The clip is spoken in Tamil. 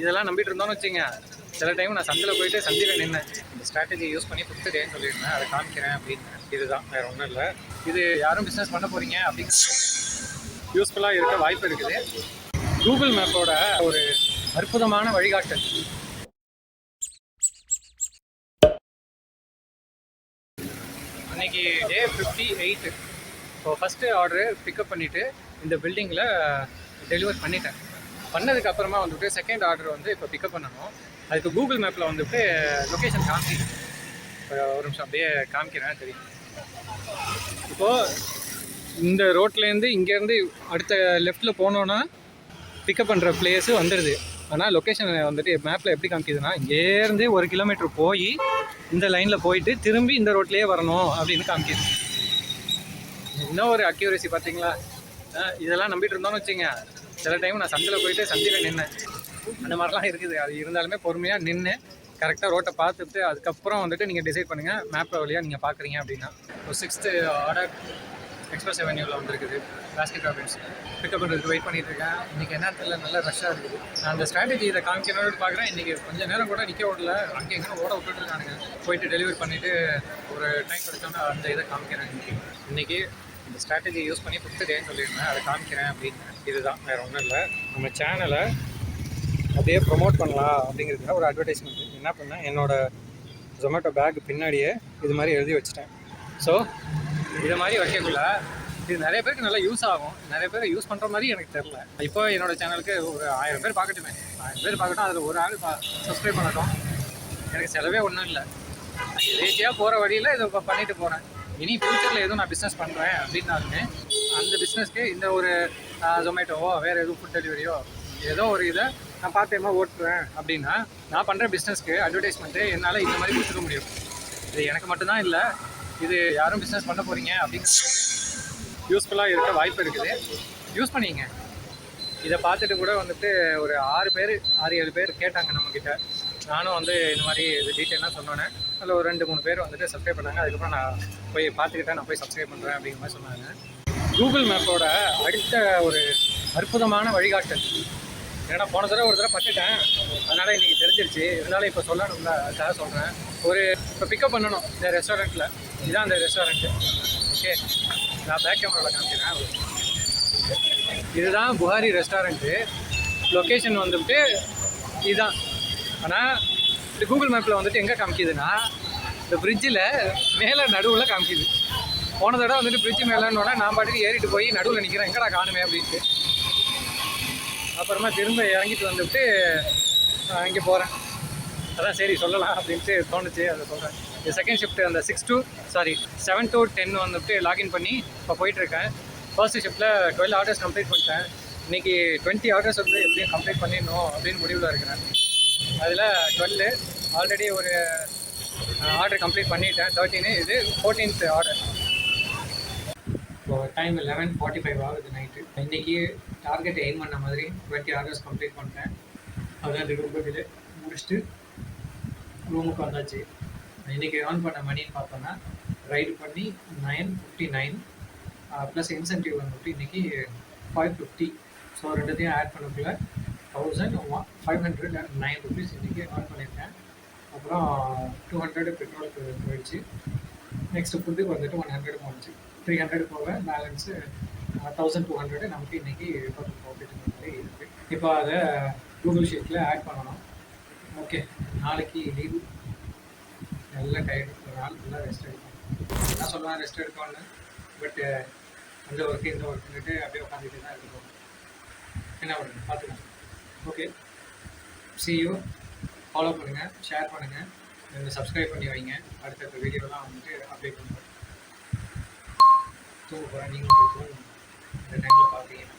இதெல்லாம் நம்பிட்டு இருந்தோம்னு வச்சுங்க, சில டைம் நான் சந்தையில் போயிட்டு சந்தையில் நின்னேன். இந்த ஸ்ட்ராட்டஜி யூஸ் பண்ணி 5th டேன்னு சொல்லியிருந்தேன், அதை காமிக்கிறேன் அப்படின்னு. இதுதான், வேறு ஒன்றும் இல்லை. இது யாரும் பிஸ்னஸ் பண்ண போகிறீங்க அப்படின்னு யூஸ்ஃபுல்லாக இருக்க வாய்ப்பு இருக்குது. கூகுள் மேப்போட ஒரு அற்புதமான வழிகாட்டல். அன்றைக்கி டே 58. ஸோ ஃபஸ்ட்டு ஆர்டரு பிக்கப் பண்ணிவிட்டு இந்த பில்டிங்கில் டெலிவர் பண்ணிட்டேன். பண்ணதுக்கப்புறமா வந்துட்டு செகண்ட் ஆர்டர் வந்து இப்போ பிக்கப் பண்ணணும். அதுக்கு கூகுள் மேப்பில் வந்துட்டு லொக்கேஷன் காமிக்கிறேன். இப்போ ஒரு நிமிஷம் அப்படியே காமிக்கிறேன். தெரியும், இப்போது இந்த ரோட்லேருந்து இங்கேருந்து அடுத்த லெஃப்ட்டில் போனோன்னா பிக்கப் பண்ணுற பிளேஸு வந்துடுது. ஆனால் லொக்கேஷன் வந்துட்டு மேப்பில் எப்படி காமிக்குதுன்னா, இங்கேருந்து 1 கிலோமீட்டர் போய் இந்த லைனில் போயிட்டு திரும்பி இந்த ரோட்லேயே வரணும் அப்படின்னு காமிக்குது. இன்னும் ஒரு அக்யூரேசி பார்த்தீங்களா? இதெல்லாம் நம்பிட்டு இருந்தோம்னு வச்சுங்க, சில டைம் நான் சந்தையில் போயிட்டு சந்தையில் நின்னேன். அந்த மாதிரிலாம் இருக்குது. அது இருந்தாலுமே பொறுமையாக நின்று கரெக்டாக ரோட்டை பார்த்துட்டு அதுக்கப்புறம் வந்துட்டு நீங்கள் டிசைட் பண்ணுங்கள். மேப்பில் வழியாக நீங்கள் பார்க்குறீங்க அப்படின்னா. ஒரு 6th ஆர்டர் எக்ஸ்பிரஸ் அவென்யூவில் வந்துருக்குது. பாஸ்கெட் ராபின்ஸ் பிக்கப் பண்ணுறதுக்கு வெயிட் பண்ணிட்டு இருக்கேன். இன்றைக்கி என்ன தெரியல, நல்ல ரஷ்ஷாக இருக்குது. நான் அந்த ஸ்ட்ராட்டஜி இதை காமிக்கணும்னு பார்க்குறேன். இன்றைக்கி கொஞ்சம் நேரம் கூட நிற்க விடல, அங்கே எங்கே ஓட விட்டுட்டுருக்கானுங்க. போயிட்டு டெலிவரி பண்ணிவிட்டு ஒரு டைம் கிடைச்சோன்னா அந்த இதை காமிக்கிறேன். இன்றைக்கி இந்த ஸ்ட்ராட்டஜி யூஸ் பண்ணி 5th டேன்னு சொல்லியிருந்தேன், அதை காமிக்கிறேன் அப்படின்னு. இதுதான், வேறு ஒன்றும் இல்லை. நம்ம சேனலை அப்படியே ப்ரொமோட் பண்ணலாம் அப்படிங்கிறதுக்காக ஒரு அட்வர்டைஸ்மெண்ட் என்ன பண்ணேன், என்னோடய ஜொமேட்டோ பேக் பின்னாடியே இது மாதிரி எழுதி வச்சுட்டேன். ஸோ இதை மாதிரி வைக்கக்குள்ள இது நிறைய பேருக்கு நல்லா யூஸ் ஆகும். நிறைய பேர் யூஸ் பண்ணுற மாதிரி எனக்கு தெரில. இப்போ என்னோடய சேனலுக்கு ஒரு 1000 பேர் பார்க்கட்டுமே, 1000 பேர் பார்க்கட்டும், அதில் ஒரு ஆள் சப்ஸ்கிரைப் பண்ணட்டும். எனக்கு செலவே ஒன்றும் இல்லை. எதேச்சியாக போகிற வழியில் இதை பண்ணிட்டு போகிறேன். இனி ஃப்யூச்சரில் எதுவும் நான் பிஸ்னஸ் பண்ணுறேன் அப்படின்னாலுமே அந்த பிஸ்னஸ்க்கு இந்த ஒரு ஜொமேட்டோவோ வேறு எதுவும் ஃபுட் டெலிவரியோ ஏதோ ஒரு இதை நான் பார்த்து ஓட்டுறேன் அப்படின்னா, நான் பண்ணுற பிஸ்னஸ்க்கு அட்வர்டைஸ்மெண்ட்டு என்னால் இந்த மாதிரி கொடுத்துக்க முடியும். இது எனக்கு மட்டும்தான் இல்லை, இது யாரும் பிஸ்னஸ் பண்ண போகிறீங்க அப்படின்னு யூஸ்ஃபுல்லாக இருக்க வாய்ப்பு இருக்குது. யூஸ் பண்ணிங்க. இதை பார்த்துட்டு கூட வந்துட்டு ஒரு 6-7 பேர் கேட்டாங்க நம்மக்கிட்ட. நானும் வந்து இந்த மாதிரி இது டீட்டெயிலாக சொன்னோன்னே அதில் ஒரு 2-3 பேர் வந்துட்டு சப்ஸ்கிரைப் பண்ணாங்க. அதுக்கப்புறம் நான் போய் பார்த்துக்கிட்டேன், நான் போய் சப்ஸ்கிரைப் பண்ணுறேன் அப்படிங்கிற மாதிரி சொன்னாங்க. கூகுள் மேப்போட அடுத்த ஒரு அற்புதமான வழிகாட்டல். ஏன்னா போன தடவை ஒரு தடவை பட்டுட்டேன், அதனால் இன்றைக்கி தெரிஞ்சிருச்சு. இருந்தாலும் இப்போ சொல்லணும்ல, அதுக்காக சொல்கிறேன். இப்போ பிக்கப் பண்ணணும் இந்த ரெஸ்டாரண்ட்டில். இதுதான் அந்த ரெஸ்டாரண்ட்டு. ஓகே, நான் பேக் கேமராவில் காமிக்கிறேன். இதுதான் புகாரி ரெஸ்டாரண்ட்டு. லொக்கேஷன் வந்துட்டு இதுதான். ஆனால் இந்த கூகுள் மேப்பில் வந்துட்டு எங்கே காமிக்குதுன்னா, இந்த பிரிட்ஜில் மேலே நடுவில் காமிக்குது. போன தடவை வந்துட்டு பிரிட்ஜு மேலேன்னோடனே நான் பாட்டுக்கு ஏறிட்டு போய் நடுவில் நிற்கிறேன், எங்கடா காணுமே அப்படின்ட்டு. அப்புறமா திரும்ப இறங்கிட்டு வந்துட்டு இங்கே போகிறேன். அதான் சரி சொல்லலாம் அப்படின்ட்டு தோணுச்சு, அதை சொல்கிறேன். இந்த செகண்ட் ஷிஃப்ட்டு அந்த 7 to 10 வந்துட்டு லாகின் பண்ணி இப்போ போயிட்டுருக்கேன். ஃபர்ஸ்ட் ஷிஃப்ட்டில் 12 ஆர்டர்ஸ் கம்ப்ளீட் பண்ணிட்டேன். இன்றைக்கி 20 ஆர்டர்ஸ் வந்து எப்படியும் கம்ப்ளீட் பண்ணிடணும் அப்படின்னு முடிவில் இருக்கிறேன். அதில் 12 ஆல்ரெடி ஒரு ஆர்டர் கம்ப்ளீட் பண்ணிட்டேன். 13 இது 14th ஆர்டர். இப்போ டைம் 11:45 ஆகுது நைட்டு. இன்றைக்கி டார்கெட் எய்ம் பண்ண மாதிரி 20 ஆர்டர்ஸ் கம்ப்ளீட் பண்ணிட்டேன். அதுதான் இது ரொம்ப டிலே முடிச்சுட்டு ரூமுக்கு வந்தாச்சு. இன்றைக்கி ஏர்ன் பண்ண மணின்னு பார்த்தோன்னா ரைடு பண்ணி 959 ப்ளஸ் இன்சென்டிவ் வந்துட்டு இன்றைக்கி 550. ஸோ ரெண்டுத்தையும் ஆட் பண்ணக்குள்ள 1509 ருபீஸ் இன்றைக்கி ஏர்ன் பண்ணியிருக்கேன். அப்புறம் 200 பெட்ரோலுக்கு போயிடுச்சு. நெக்ஸ்ட்டு ஃபுட்டுக்கு வந்துட்டு 100 போச்சு. 300 போக பேலன்ஸு 1200 நமக்கு இன்றைக்கி ப்ராஃபிட் மாதிரி இருக்குது. இப்போ அதை கூகுள் ஷீட்டில் ஆட் பண்ணணும். ஓகே, நாளைக்கு லீவு, நல்லா டயர்டு. ஒரு நாள் ஃபுல்லாக ரெஸ்ட் எடுக்கணும். என்ன சொல்லலாம், ரெஸ்ட் எடுக்கணும்னு. பட்டு அந்த ஒர்க்கு இந்த ஒர்க்குன்ட்டு அப்படியே உட்காந்துட்டு தான் இருக்கணும். என்ன பண்ணுறது, பார்த்துக்கலாம். Okay, see you. ஃபாலோ பண்ணுங்கள், ஷேர் பண்ணுங்கள், சப்ஸ்கிரைப் பண்ணி வைங்க. அடுத்தடுத்த வீடியோலாம் வந்துட்டு அப்டேட் பண்ணுறேன். தூங்க போகிறேன், நீங்கள் தூங்க இந்த டைமில் பார்த்தீங்கன்னா